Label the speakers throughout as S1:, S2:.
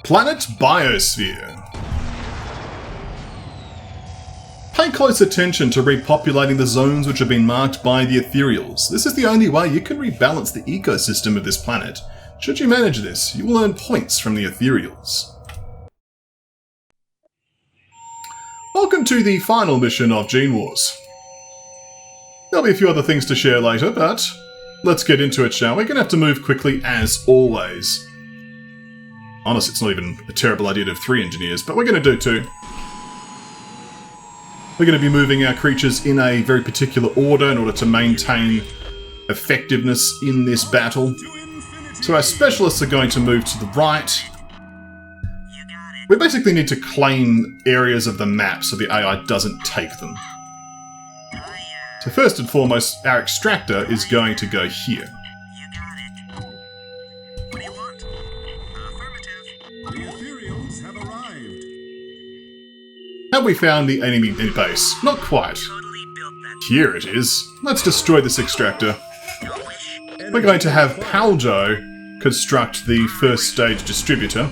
S1: Planet Biosphere. Pay close attention to repopulating the zones which have been marked by the ethereals. This is the only way you can rebalance the ecosystem of this planet. Should you manage this, you will earn points from the ethereals. Welcome to the final mission of Genewars. There'll be a few other things to share later, but let's get into it, shall we? We're going to have to move quickly as always. Honestly, it's not even a terrible idea to have 3 engineers, but we're going to do 2. We're going to be moving our creatures in a very particular order in order to maintain effectiveness in this battle. So our specialists are going to move to the right. We basically need to claim areas of the map so the AI doesn't take them. So first and foremost, our extractor is going to go here. Have we found the enemy base? Not quite. Here it is. Let's destroy this extractor. We're going to have Paljo construct the first stage distributor,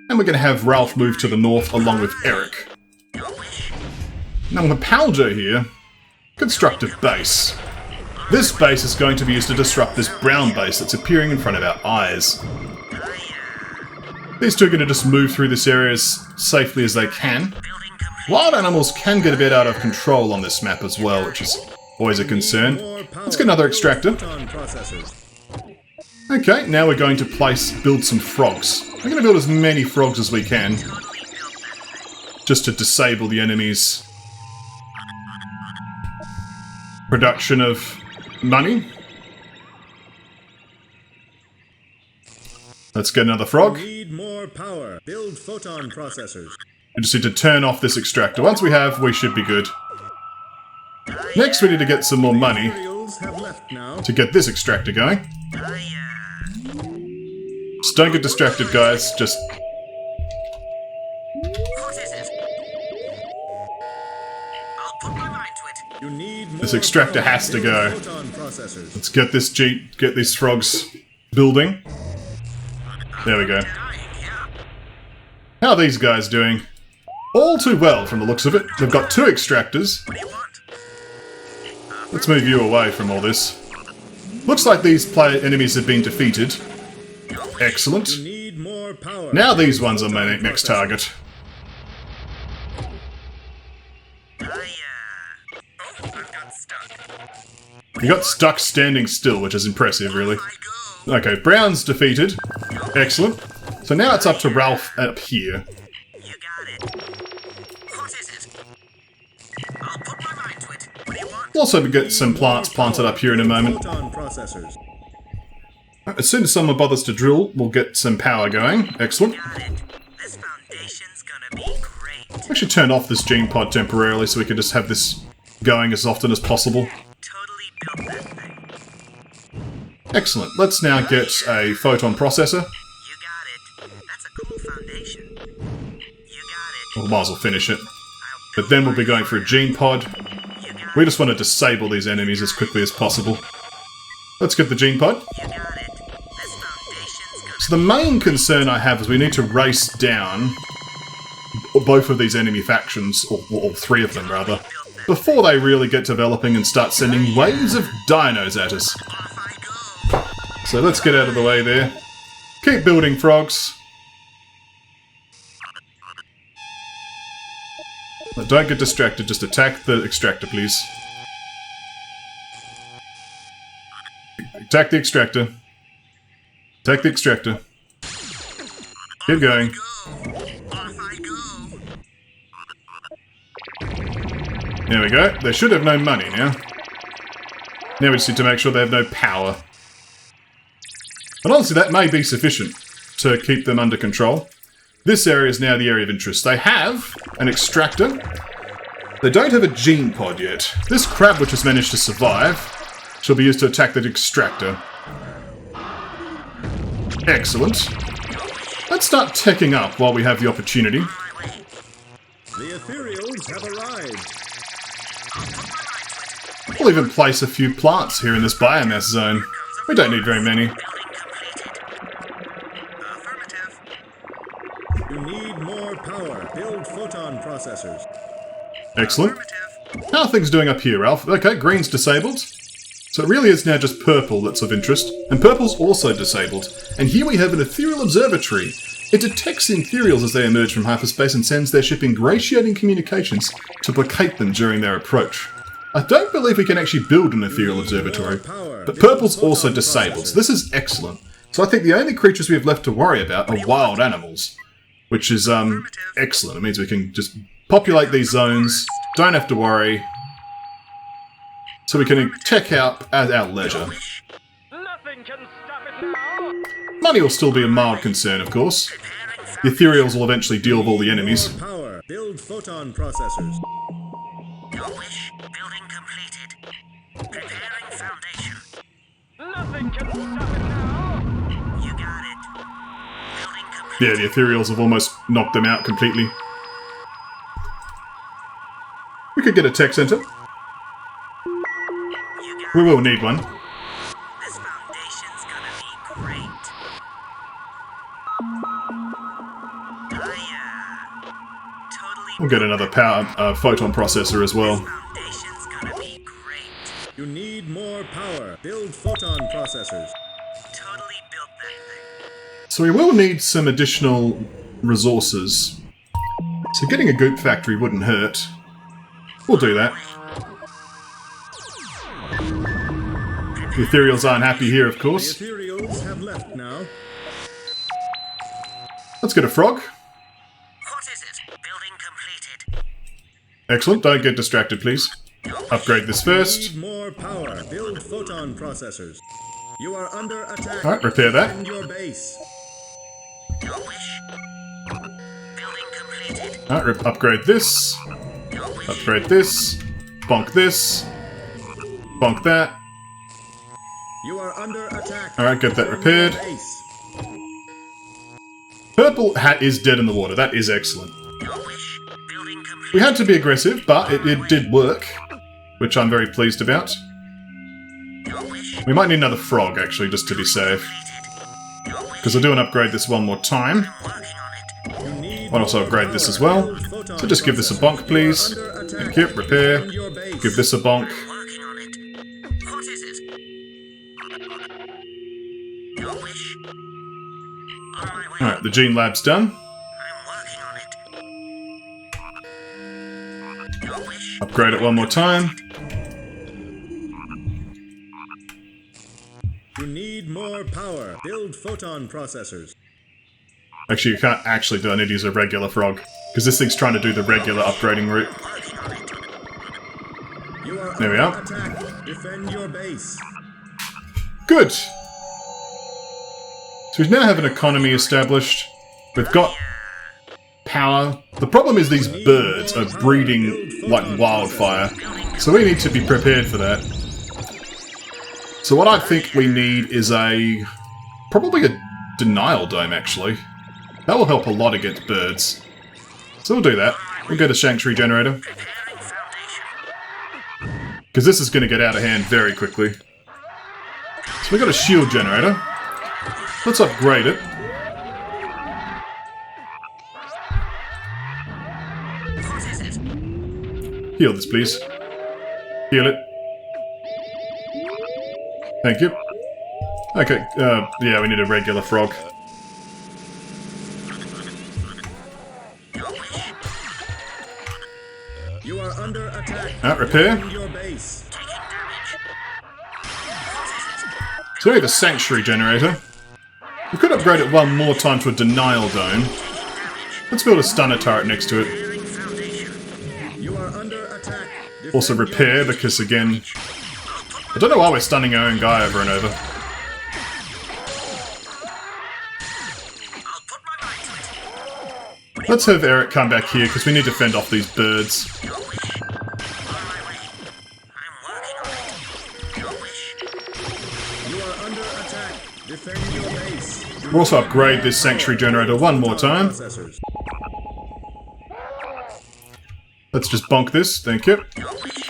S1: and we're going to have Ralph move to the north along with Eric. Now with Paljo here, construct a base. This base is going to be used to disrupt this brown base that's appearing in front of our eyes. These two are going to just move through this area as safely as they can. Wild animals can get a bit out of control on this map as well, which is always a concern. Let's get another extractor. Okay, now we're going to build some frogs. We're going to build as many frogs as we can, just to disable the enemy's production of money. Let's get another frog.
S2: Need more power. Build photon processors.
S1: We just need to turn off this extractor. Once we have, we should be good. Next, we need to get some more money to get this extractor going. Just don't get distracted, guys. Just... This extractor has to go. Let's get this get these frogs building. There we go. How are these guys doing? All too well, from the looks of it. They've got 2 extractors. Let's move you away from all this. Looks like these enemies have been defeated. Excellent. Now these ones are my next target. You got stuck standing still, which is impressive, really. Okay, Brown's defeated. Excellent. So now it's up to Ralph up here. We'll also get some plants planted up here in a moment. As soon as someone bothers to drill, we'll get some power going. Excellent. I should turn off this gene pod temporarily so we can just have this going as often as possible. Excellent. Let's now get a photon processor. We might as well finish it. But then we'll be going for a gene pod. We just want to disable these enemies as quickly as possible. Let's get the gene pod. So the main concern I have is we need to race down both of these enemy factions, or all 3 of them rather, before they really get developing and start sending waves of dinos at us. So let's get out of the way there. Keep building frogs. But don't get distracted, just attack the extractor, please. Attack the extractor. Attack the extractor. Keep going. There we go. They should have no money now. Now we just need to make sure they have no power. But honestly, that may be sufficient to keep them under control. This area is now the area of interest. They have an extractor. They don't have a gene pod yet. This crab, which has managed to survive, shall be used to attack that extractor. Excellent. Let's start teching up while we have the opportunity.
S2: The ethereals have arrived.
S1: We'll even place a few plants here in this biomass zone. We don't need very many.
S2: power. Build photon processors.
S1: Excellent. How are things doing up here, Ralph? Okay, green's disabled. So it really is now just purple that's of interest. And purple's also disabled. And here we have an ethereal observatory. It detects ethereals as they emerge from hyperspace and sends their ship ingratiating communications to placate them during their approach. I don't believe we can actually build an ethereal observatory, but purple's also disabled, so this is excellent. So I think the only creatures we have left to worry about are wild animals, which is excellent. It means we can just populate these zones, don't have to worry, so we can check out at our leisure.
S3: Nothing can stop it now.
S1: Money will still be a mild concern, of course. The ethereals will eventually deal with all the enemies.
S2: Power. Build photon processors.
S4: Your wish. Building completed. Preparing foundation.
S3: Nothing can stop it now.
S4: You got it. Building complete.
S1: Yeah, the ethereals have almost knocked them out completely. We could get a tech center.
S4: You got
S1: We will need one.
S4: This foundation's gonna be great. Totally.
S1: We'll get another power photon processor as well.
S4: Foundation's gonna be great.
S2: You need more power. Build photon processors.
S4: Totally built that thing.
S1: So we will need some additional resources. So getting a goop factory wouldn't hurt. We'll do that. The ethereals aren't happy here, of
S2: The
S1: course.
S2: ethereals have left now.
S1: Let's get a frog.
S4: What is it? Building completed.
S1: Excellent. Don't get distracted, please. Upgrade this first.
S2: Need more power. Build photon processors. You are under attack.
S1: Alright, repair that.
S2: Defend your base.
S4: Your wish. Building completed.
S1: Alright, upgrade this.
S4: Your wish.
S1: Upgrade this. Bonk this. Bonk that.
S2: You are under attack.
S1: Alright, get that
S2: Defend
S1: repaired.
S2: your base.
S1: Purple hat is dead in the water. That is excellent.
S4: Your wish. Building complete.
S1: We had to be aggressive, but it did work, which I'm very pleased about.
S4: Your wish.
S1: We might need another frog, actually, just to be safe.
S4: Completed. Your wish.
S1: Because I'll do an upgrade this one more time.
S4: Working on it.
S2: You need
S1: I'll also
S2: more
S1: upgrade this
S2: power.
S1: as well.
S2: Build photon
S1: So just give this a
S2: processors.
S1: bonk, please.
S2: You are under attack.
S1: Thank you. Repair.
S2: Defend your base.
S1: Give this a bonk.
S4: Working on it. What is it? Your wish. On my way.
S1: Alright, the gene lab's done.
S4: I'm working on it. Your wish.
S1: Upgrade it one more time.
S2: You need more power. Build photon processors.
S1: Actually, you can't actually do it. I need to use a regular frog. Because this thing's trying to do the regular upgrading route.
S4: Working on it.
S2: You are
S1: There we
S2: under
S1: are.
S2: attack. Defend your base.
S1: Good! So we now have an economy established. We've got power. The problem is these birds are breeding like wildfire. So we need to be prepared for that. So what I think we need is probably a denial dome, actually. That will help a lot against birds. So we'll do that. We'll get a sanctuary generator.
S4: Preparing foundation.
S1: Because this is going to get out of hand very quickly. So we've got a shield generator. Let's upgrade it.
S4: What is it?
S1: Heal this, please. Heal it. Thank you. Okay, yeah, we need a regular frog.
S4: Your wish.
S2: You are under attack.
S1: Repair.
S2: Defend your base.
S4: Taking damage.
S1: So we have a sanctuary generator. We could upgrade it one more time to a denial dome. Let's build a stunner turret next to it.
S4: Preparing foundation.
S2: You are under attack. Defend
S1: Also
S2: your
S1: repair,
S2: base.
S1: because again... I don't know why we're stunning our own guy over and over.
S4: I'll put my mind to it.
S1: Let's have Eric come back here, because we need to fend off these birds.
S4: Your wish. On my way. I'm working on it. Your wish.
S2: You are under attack. Defend your base.
S1: We'll also upgrade this sanctuary generator one more time.
S2: Processors.
S1: Let's just bonk this, thank you.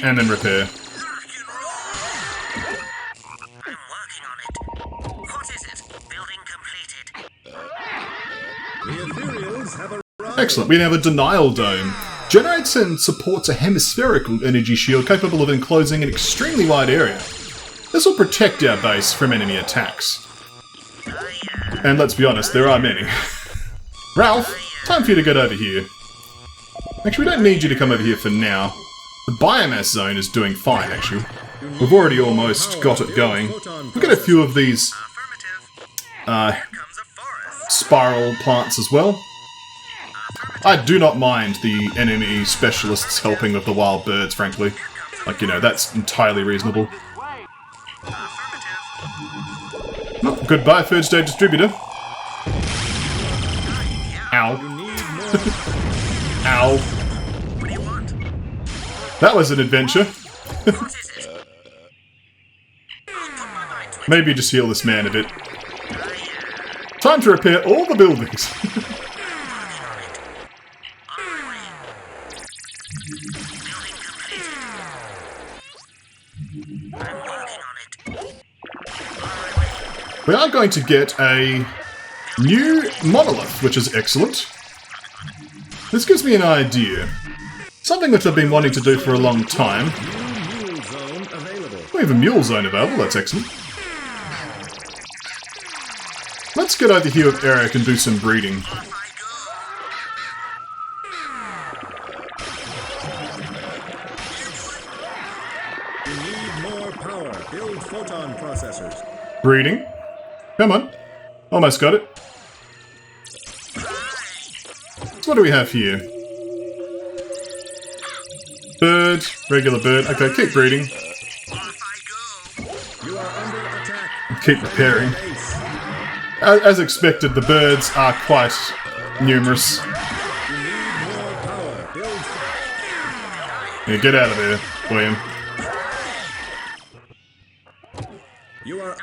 S1: And then repair.
S4: I'm working on it. What is it? Building completed.
S2: The ethereals have arrived.
S1: Excellent. We now have a Denial Dome. Generates and supports a hemispherical energy shield capable of enclosing an extremely wide area. This will protect our base from enemy attacks. And let's be honest, there are many. Ralph, time for you to get over here. Actually, we don't need you to come over here for now. The biomass zone is doing fine, actually. We've already almost got it going. We've got a few of these spiral plants as well. I do not mind the enemy specialists helping with the wild birds, frankly. Like, you know, that's entirely reasonable. Oh, goodbye, third stage distributor. Ow. Ow. That was an adventure. Maybe just heal this man a bit. Time to repair all the buildings. We are going to get a new monolith, which is excellent. This gives me an idea. Something which I've been wanting to do for a long time. We have a mule zone available, that's excellent. Let's get over here with Eric and do some breeding.
S2: You need more power. Build photon processors.
S1: Breeding. Come on. Almost got it. So what do we have here? Bird, regular bird. Okay, keep breeding.
S2: You are under attack.
S1: Keep repairing. As expected, the birds are quite numerous.
S2: You need more power. Build.
S1: Yeah, get out of there, William.
S2: You are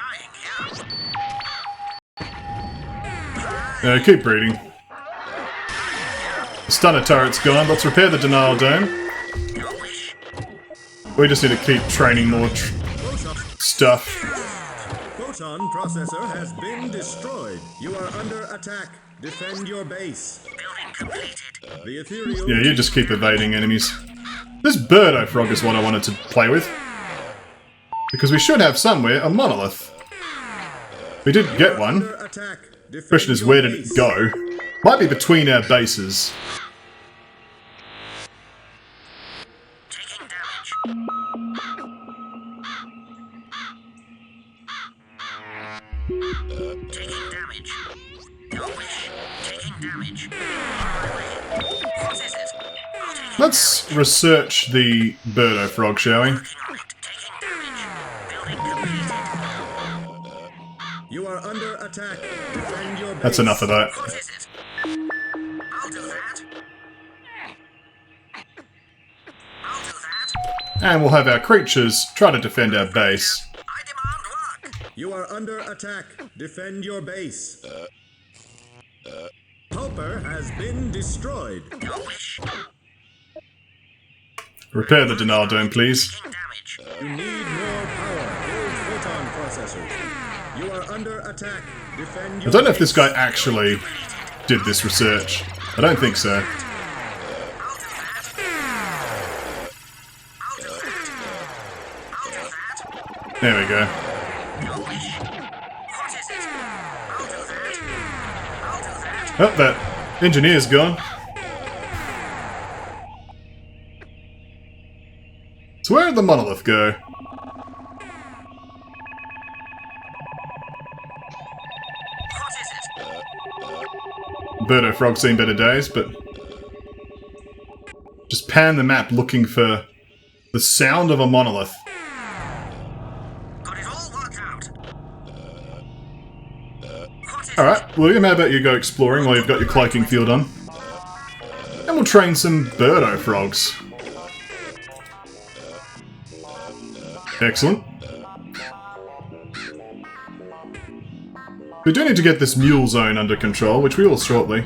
S1: Keep breeding. The stunner turret's gone. Let's repair the denial dome. We just need to keep training more stuff.
S2: Photon processor has been destroyed. You are under attack. Defend your base.
S4: Building completed.
S2: The ethereal.
S1: Yeah, you just keep evading enemies. This birdo frog is what I wanted to play with. Because we should have somewhere a monolith. We did get one.
S2: Under attack. Defend
S1: Question is,
S2: your
S1: where did
S2: base.
S1: it go? Might be between our bases.
S4: Taking damage. Taking damage. No wish. Taking damage. What is it? I'll take it.
S1: Let's research the birdo frog, shall we?
S4: Working on it. Taking damage. Building completed.
S2: You are under attack. Defend your base.
S1: That's enough of that.
S4: What is it? I'll do that. I'll do that.
S1: And we'll have our creatures try to defend our base.
S4: I demand work.
S2: You are under attack. Defend your base. Pulper has been destroyed.
S4: No wish.
S1: Repair the denial dome, please.
S4: Taking damage.
S2: You need more power. Build photon processors. You are under attack. Defend
S1: I
S2: your
S1: don't know if this
S2: base.
S1: guy actually did this research. I don't think so.
S4: I'll do that. I'll do that. I'll do that.
S1: There we go.
S4: No wish. What is it? I'll do that. I'll do that.
S1: Oh, that engineer's gone. So where did the monolith go?
S4: What is it?
S1: Birdo frog's seen better days, but just pan the map looking for the sound of a monolith.
S4: Got it all worked out. What is
S1: Alright, William, how about you go exploring while you've got your cloaking field on? And we'll train some birdo frogs. Excellent. We do need to get this mule zone under control, which we will shortly.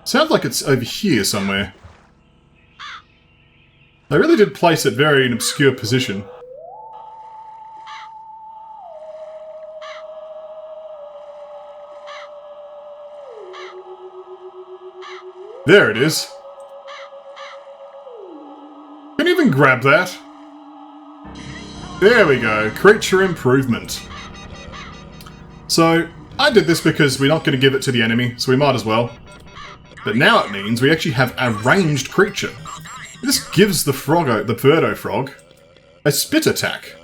S1: Sounds like it's over here somewhere. They really did place it very in an obscure position. There it is. Can you even grab that? There we go. Creature improvement. So, I did this because we're not going to give it to the enemy, so we might as well. But now it means we actually have a ranged creature. This gives the Birdo Frog a spit attack.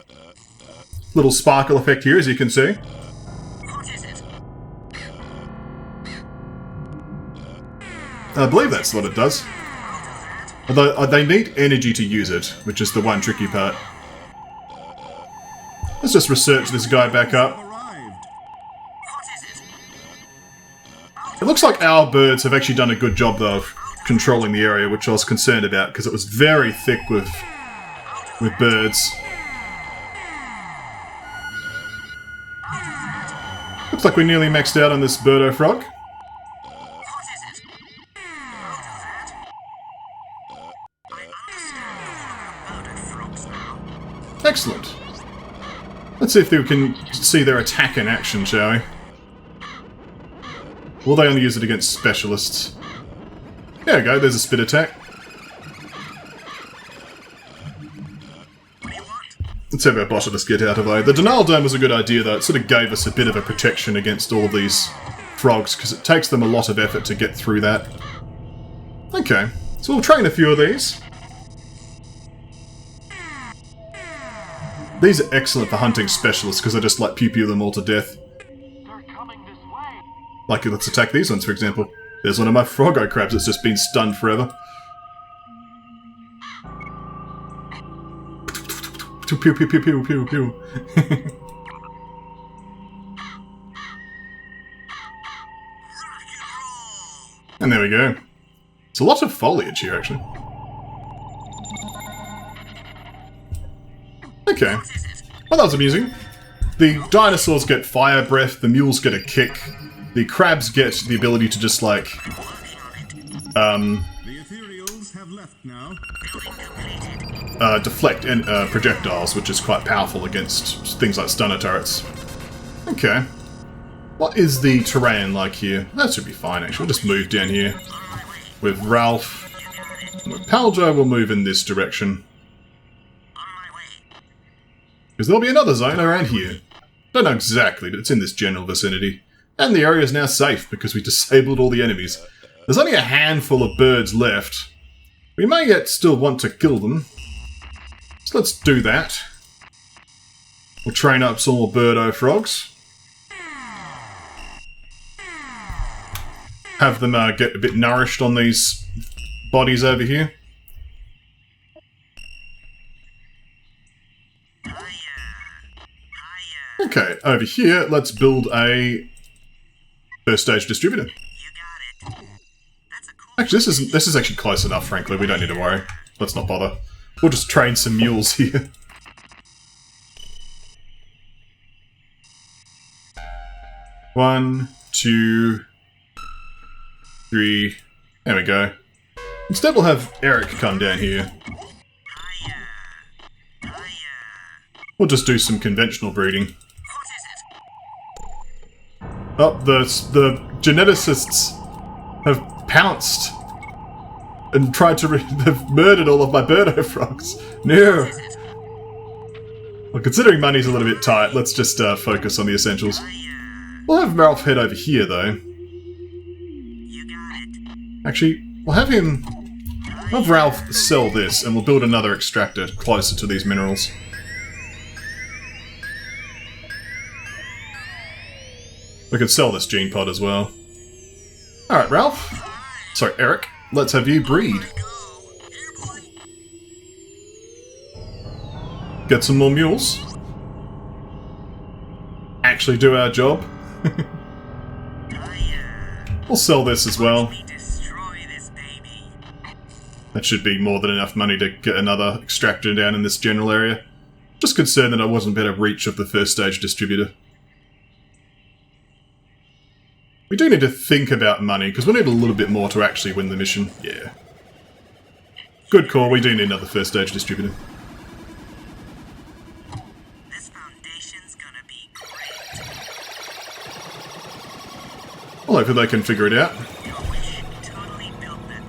S1: Little sparkle effect here, as you can see. I believe that's what it does. Although they need energy to use it, which is the one tricky part. Let's just research this guy back up. It looks like our birds have actually done a good job, though, of controlling the area, which I was concerned about, because it was very thick with birds. Looks like we nearly maxed out on this Birdo Frog. Excellent. Let's see if we can see their attack in action, shall we? Will they only use it against specialists? There we go, there's a spit attack. Let's have our Botanist get out of the way. The Denial Dome was a good idea, though. It sort of gave us a bit of a protection against all of these frogs, because it takes them a lot of effort to get through that. Okay, so we'll train a few of these. These are excellent for hunting specialists, because I just like pew-pew them all to death.
S3: They're coming this way.
S1: Like, let's attack these ones, for example. There's one of my Froggo crabs that's just been stunned forever. Pew pew pew pew pew pew. And there we go. It's a lot of foliage here, actually. Okay. Well, that was amusing. The dinosaurs get fire breath, the mules get a kick, the crabs get the ability to just, like,
S2: The ethereals have left now.
S1: deflect projectiles, which is quite powerful against things like stunner turrets. Okay. What is the terrain like here? That should be fine, actually. We'll just move down here. With Ralph. And with Paljo, we'll move in this direction. Because there'll be another zone around here. Don't know exactly, but it's in this general vicinity. And the area is now safe because we disabled all the enemies. There's only a handful of birds left. We may yet still want to kill them. So let's do that. We'll train up some more Birdo frogs. Have them get a bit nourished on these bodies over here. Okay, over here, let's build a first stage distributor. Actually, this is actually close enough, frankly. We don't need to worry. Let's not bother. We'll just train some mules here. One, two, three. There we go. Instead, we'll have Eric come down here. We'll just do some conventional breeding. Oh, the geneticists have pounced and tried to they've murdered all of my Birdo frogs. No. Well, considering money's a little bit tight, let's just focus on the essentials. We'll have Ralph head over here, though. Actually, we'll have Ralph sell this, and we'll build another extractor closer to these minerals. We could sell this gene pod as well. Alright, Ralph. Sorry, Eric. Let's have you breed. Get some more mules. Actually do our job. We'll sell this as well. That should be more than enough money to get another extractor down in this general area. Just concerned that I wasn't better reach of the first stage distributor. We do need to think about money, because we need a little bit more to actually win the mission. Yeah. Good call, we do need another first stage distributor.
S4: This foundation's gonna be great.
S1: Well, hopefully they can figure it out.
S4: Your wish totally built that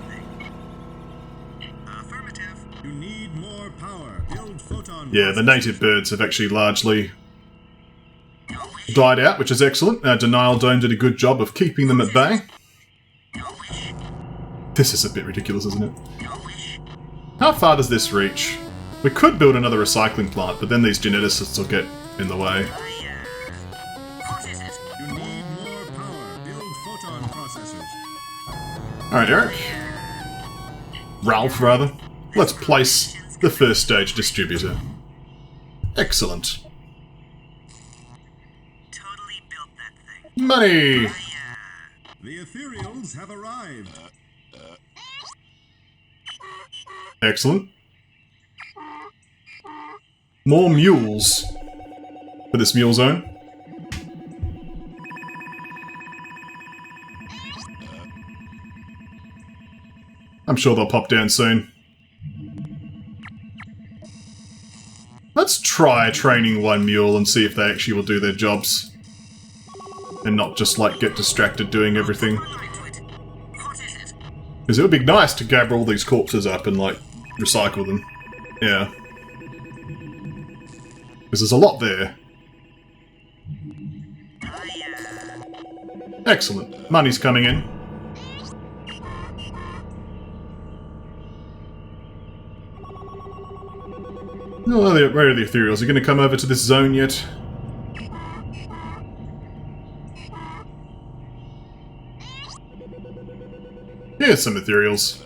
S2: You need more power. Build photon.
S1: Yeah, the native birds have actually largely died out, which is excellent. Denial Dome did a good job of keeping them at bay. This is a bit ridiculous, isn't it? How far does this reach? We could build another recycling plant, but then these geneticists will get in the way.
S2: You need more power. Build photon processors.
S1: Alright, Eric. Ralph, rather. Let's place the first stage distributor. Excellent.
S4: Totally built that thing.
S1: Money!
S2: The ethereals have arrived.
S1: Excellent. More mules for this mule zone. I'm sure they'll pop down soon. Let's try training one mule and see if they actually will do their jobs. And not just, like, get distracted doing everything. Because it would be nice to gather all these corpses up and, like, recycle them. Yeah. Because there's a lot there. Excellent. Money's coming in. Oh, where are the ethereals? Are you going to come over to this zone yet? Here's some ethereals.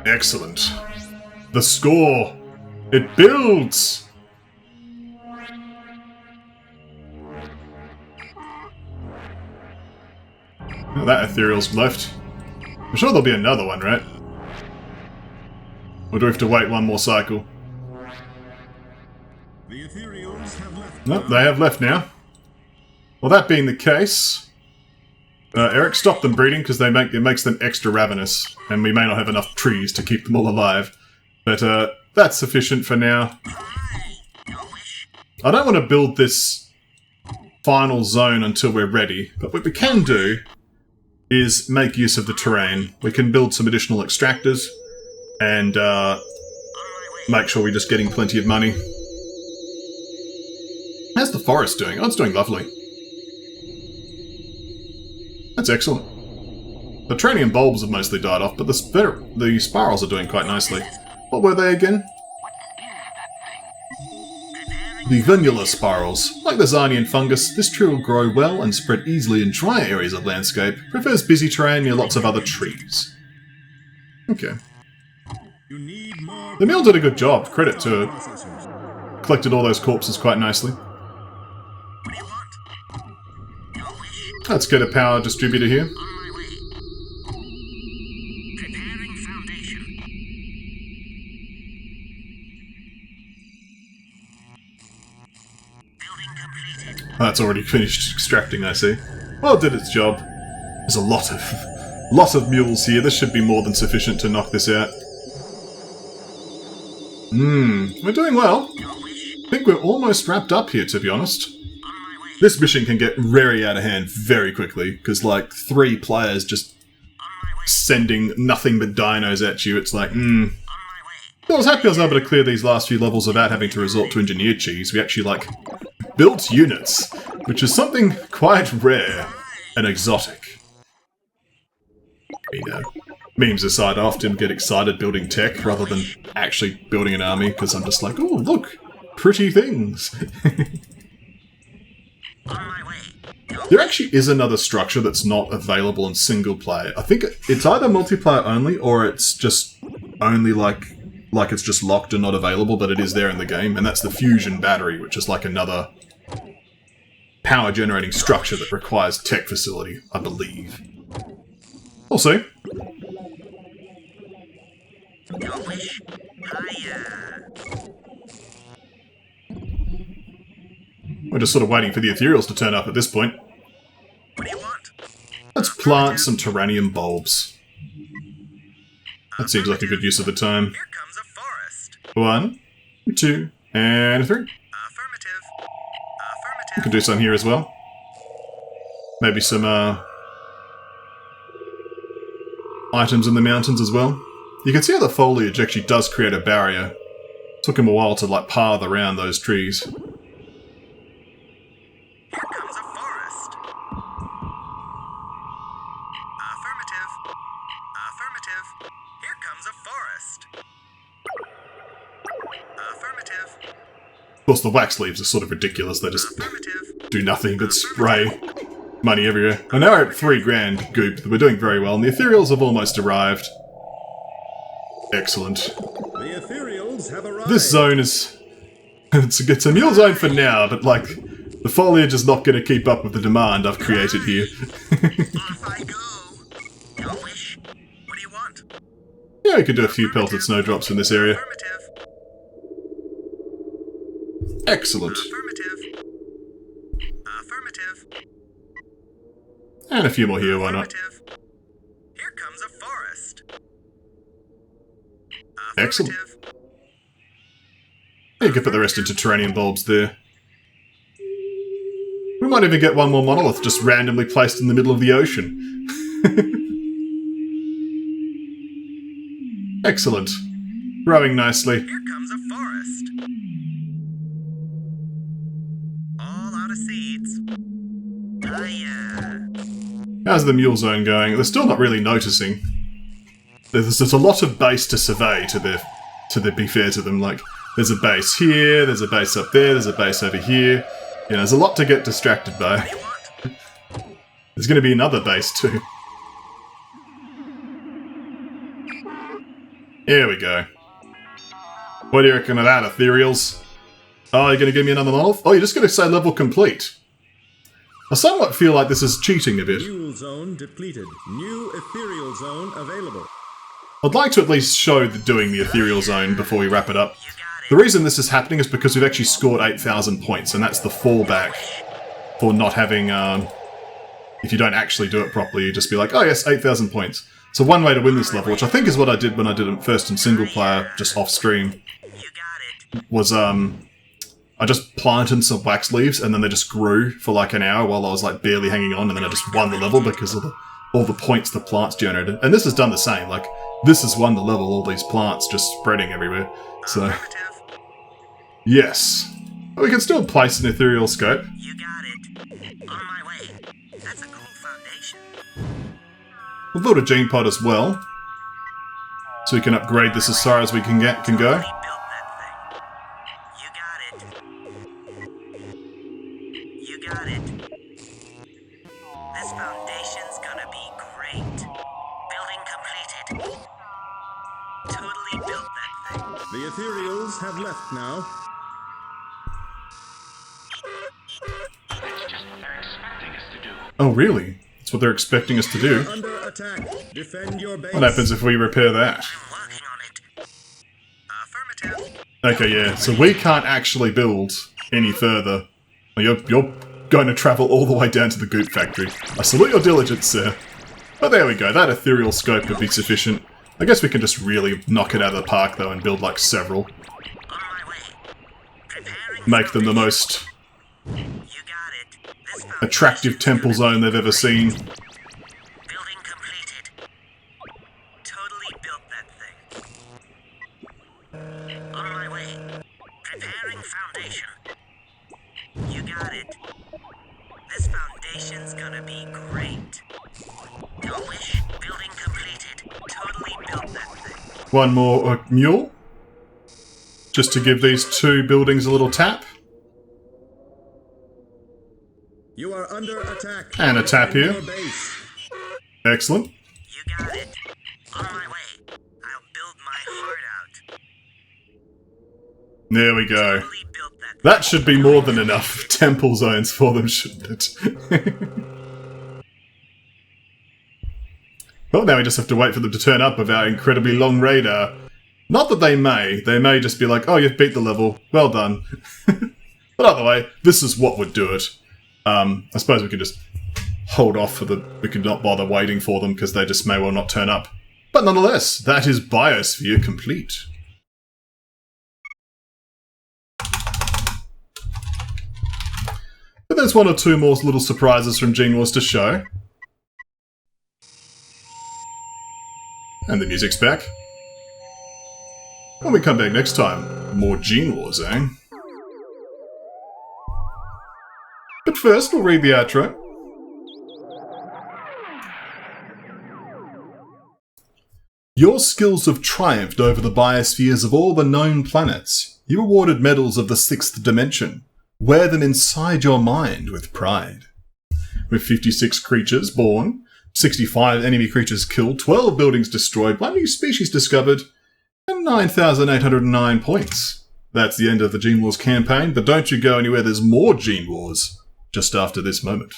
S1: Excellent. The score! It builds! Oh, that ethereal's left. I'm sure there'll be another one, right? Or do we have to wait one more cycle?
S2: The ethereals have left.
S1: Nope, they have left now. Well, that being the case, Eric, stop them breeding because it makes them extra ravenous, and we may not have enough trees to keep them all alive. But that's sufficient for now. I don't want to build this final zone until we're ready, but what we can do is make use of the terrain. We can build some additional extractors and make sure we're just getting plenty of money. How's the forest doing? Oh, it's doing lovely. That's excellent. The Terrinium Bulbs have mostly died off, but the spirals are doing quite nicely. What were they again? The Venular Spirals. Like the Zarnian Fungus, this tree will grow well and spread easily in drier areas of landscape. Prefers busy terrain near lots of other trees. Okay.
S2: You need more
S1: The mill did a good job, credit to it.
S2: processors.
S1: Collected all those corpses quite nicely. Let's get a power distributor here.
S4: Preparing foundation. Building completed.
S1: That's already finished extracting, I see. Well, it did its job. There's a lot of mules here. This should be more than sufficient to knock this out. We're doing well. I think we're almost wrapped up here, to be honest. This mission can get very out of hand very quickly, because, like, 3 players just sending nothing but dinos at you, it's like, I was happy I was able to clear these last few levels without having to resort to engineered cheese. We actually, like, built units, which is something quite rare and exotic. You know, memes aside, I often get excited building tech rather than actually building an army, because I'm just like, oh, look, pretty things. There actually is another structure that's not available in single player. I think it's either multiplayer only, or it's just only like it's just locked and not available, but it is there in the game, and that's the fusion battery, which is like another power generating structure that requires tech facility, I believe. We'll see. We're just sort of waiting for the ethereals to turn up at this point.
S4: What do you want?
S1: Let's plant some Terrinium Bulbs. That seems like a good use of the time.
S4: Here comes a forest.
S1: 1, 2, and 3.
S4: Affirmative.
S1: We can do some here as well. Maybe some items in the mountains as well. You can see how the foliage actually does create a barrier. Took him a while to like path around those trees.
S4: Here comes a forest. Affirmative. Affirmative. Here comes a forest. Affirmative.
S1: Of course, the wax leaves are sort of ridiculous. They just do nothing but spray money everywhere. I know we're at 3 grand goop. We're doing very well, and the ethereals have almost arrived. Excellent.
S2: The ethereals have arrived.
S1: This zone is... it's a mule zone for now, but like, the foliage is not going to keep up with the demand I've created here.
S4: Off I go. No wish. What do you want?
S1: Yeah, we could do a few pelted snowdrops in this area.
S4: Affirmative.
S1: Excellent.
S4: Affirmative. Affirmative.
S1: And a few more here, why not?
S4: Affirmative. Here comes a forest.
S1: Excellent.
S4: Affirmative.
S1: You could put the rest into Terrinium Bulbs there. We might even get one more monolith just randomly placed in the middle of the ocean. Excellent. Growing nicely.
S4: Here comes a forest. All out of seeds. Hiya.
S1: How's the mule zone going? They're still not really noticing. There's a lot of base to survey to be fair to them. Like, there's a base here, there's a base up there, there's a base over here. You know, there's a lot to get distracted by.
S4: What do you want?
S1: There's going to be another base too. Here we go. What do you reckon of that, ethereals? Oh, you're going to give me another monolith? Oh, you're just going to say level complete. I somewhat feel like this is cheating a bit.
S2: Mule zone depleted. New ethereal zone available.
S1: I'd like to at least show doing the ethereal zone before we wrap it up. The reason this is happening is because we've actually scored 8,000 points, and that's the fallback for not having, if you don't actually do it properly, you just be like, oh yes, 8,000 points. So one way to win this level, which I think is what I did when I did it first in single player, just off stream,
S4: You got it.
S1: was, I just planted some wax leaves, and then they just grew for like an hour while I was like barely hanging on, and then I just won the level because of all the points the plants generated. And this has done the same, like, this has won the level, all these plants just spreading everywhere. So,
S4: Affirmative.
S1: yes. But we can still place an ethereal scope.
S4: You got it. On my way. That's a cool foundation.
S1: We'll build a gene pod as well, so we can upgrade this as far as we can go.
S4: Totally built that thing. You got it. This foundation's gonna be great. Building completed. Totally built that thing.
S2: The ethereals have left now.
S3: It's just what they're expecting us to do.
S1: Oh, really? That's what they're expecting us to do.
S2: Under attack. Defend your base.
S1: What happens if we repair that?
S4: I'm working on it. Affirmative.
S1: Okay, yeah, so we can't actually build any further. You're going to travel all the way down to the goop factory. I salute your diligence, sir. But there we go, that ethereal scope would be sufficient. I guess we can just really knock it out of the park, though, and build, like, several.
S4: On my way. Preparing.
S1: Make them the most
S4: You got it. This
S1: attractive temple zone they've ever seen.
S4: Building completed. Totally built that thing. On my way. Preparing foundation. You got it. This foundation's gonna be great. No wish. Building completed. Totally built that thing.
S1: One more mule. Just to give these two buildings a little tap.
S2: You are under attack.
S1: And a tap
S2: Defend
S1: here.
S2: your base.
S1: Excellent.
S4: You got it. On my way. I'll build my heart out.
S1: There we go.
S4: Totally built that.
S1: That should be more than enough temple zones for them, shouldn't it? Well, now we just have to wait for them to turn up with our incredibly long radar. Not that they may just be like, oh, you've beat the level, well done. But either way, this is what would do it. I suppose we can just hold off we could not bother waiting for them because they just may well not turn up. But nonetheless, that is Biosphere complete. But there's one or two more little surprises from Genewars to show. And the music's back. When we come back next time, more Genewars, eh? But first, we'll read the outro. Your skills have triumphed over the biospheres of all the known planets. You awarded medals of the 6th dimension. Wear them inside your mind with pride. With 56 creatures born, 65 enemy creatures killed, 12 buildings destroyed, 1 new species discovered, and 9,809 points. That's the end of the Genewars campaign, but don't you go anywhere, there's more Genewars just after this moment.